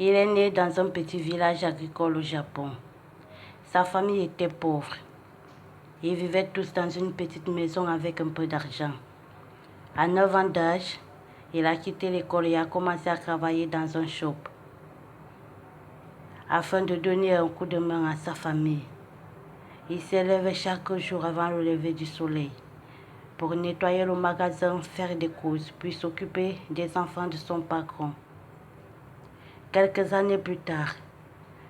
Il est né dans un petit village agricole au Japon. Sa famille était pauvre. Ils vivaient tous dans une petite maison avec un peu d'argent. À 9 ans d'âge, il a quitté l'école et a commencé à travailler dans un shop afin de donner un coup de main à sa famille. Il se levait chaque jour avant le lever du soleil pour nettoyer le magasin, faire des courses, puis s'occuper des enfants de son patron. Quelques années plus tard,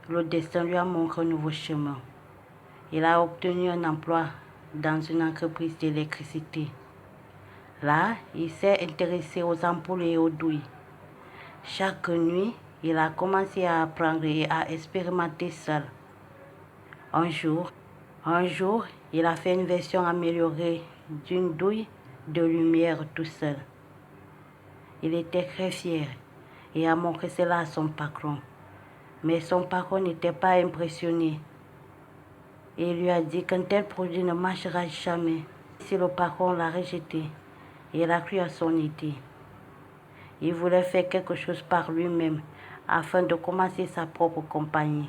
le destin lui a montré un nouveau chemin. Il a obtenu un emploi dans une entreprise d'électricité. Là, il s'est intéressé aux ampoules et aux douilles. Chaque nuit, il a commencé à apprendre et à expérimenter seul. Un jour, il a fait une version améliorée d'une douille de lumière tout seul. Il était très fier et a montré cela à son patron. Mais son patron n'était pas impressionné. Et il lui a dit qu'un tel produit ne marchera jamais. Si le patron l'a rejeté, il a cru à son idée. Il voulait faire quelque chose par lui-même afin de commencer sa propre compagnie.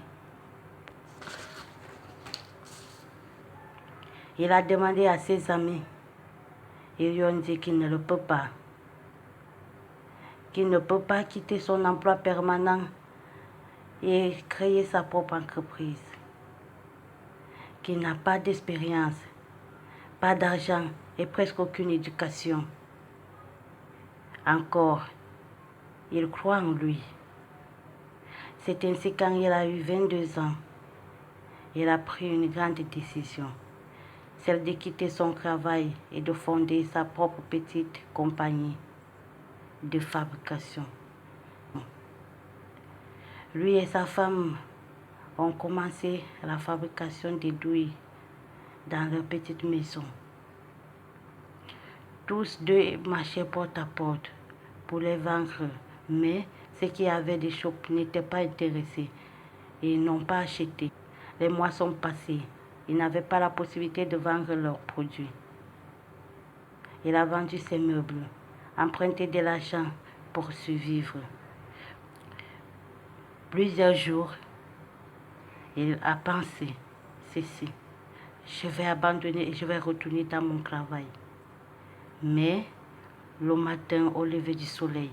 Il a demandé à ses amis. Ils lui ont dit qu'il ne le peut pas. Qu'il ne peut pas quitter son emploi permanent et créer sa propre entreprise. Qu'il n'a pas d'expérience, pas d'argent et presque aucune éducation. Encore, il croit en lui. C'est ainsi quand il a eu 22 ans, il a pris une grande décision, celle de quitter son travail et de fonder sa propre petite compagnie de fabrication. Lui et sa femme ont commencé la fabrication des douilles dans leur petite maison. Tous deux marchaient porte à porte pour les vendre, mais ceux qui avaient des shops n'étaient pas intéressés et n'ont pas acheté. Les mois sont passés. Ils n'avaient pas la possibilité de vendre leurs produits. Il a vendu ses meubles, emprunté de l'argent pour survivre. Plusieurs jours, il a pensé ceci: je vais abandonner et je vais retourner dans mon travail. Mais le matin, au lever du soleil,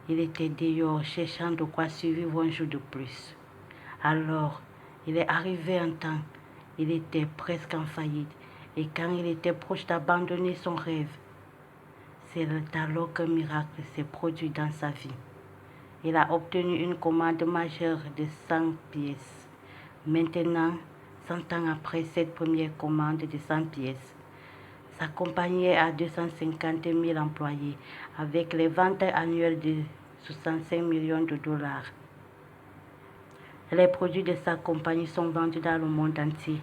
il était dehors cherchant de quoi survivre un jour de plus. Alors, il est arrivé un temps, il était presque en faillite. Et quand il était proche d'abandonner son rêve, c'est alors qu'un miracle s'est produit dans sa vie. Il a obtenu une commande majeure de 100 pièces. Maintenant, 100 ans après cette première commande de 100 pièces, sa compagnie est à 250 000 employés avec les ventes annuelles de 65 millions de dollars. Les produits de sa compagnie sont vendus dans le monde entier.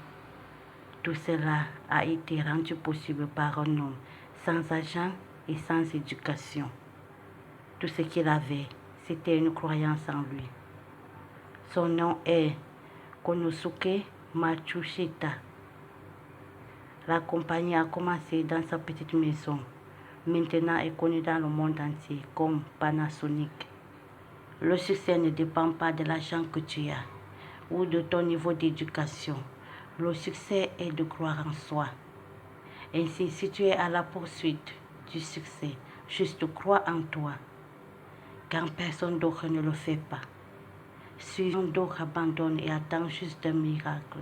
Tout cela a été rendu possible par un homme sans argent et sans éducation. Tout ce qu'il avait, c'était une croyance en lui. Son nom est Konosuke Matsushita. La compagnie a commencé dans sa petite maison. Maintenant est connue dans le monde entier comme Panasonic. Le succès ne dépend pas de l'argent que tu as ou de ton niveau d'éducation. Le succès est de croire en soi. Ainsi, si tu es à la poursuite du succès, juste crois en toi, quand personne d'autre ne le fait pas. Si d'autres abandonnent et attendent juste un miracle,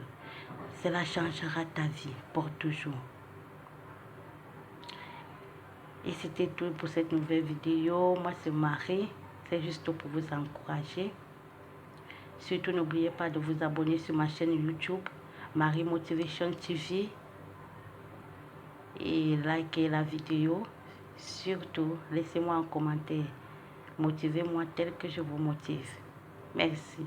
cela changera ta vie pour toujours. Et c'était tout pour cette nouvelle vidéo. Moi, c'est Marie. C'est juste pour vous encourager. Surtout, n'oubliez pas de vous abonner sur ma chaîne YouTube, Marie Motivation TV. Et likez la vidéo. Surtout, laissez-moi un commentaire. Motivez-moi tel que je vous motive. Merci.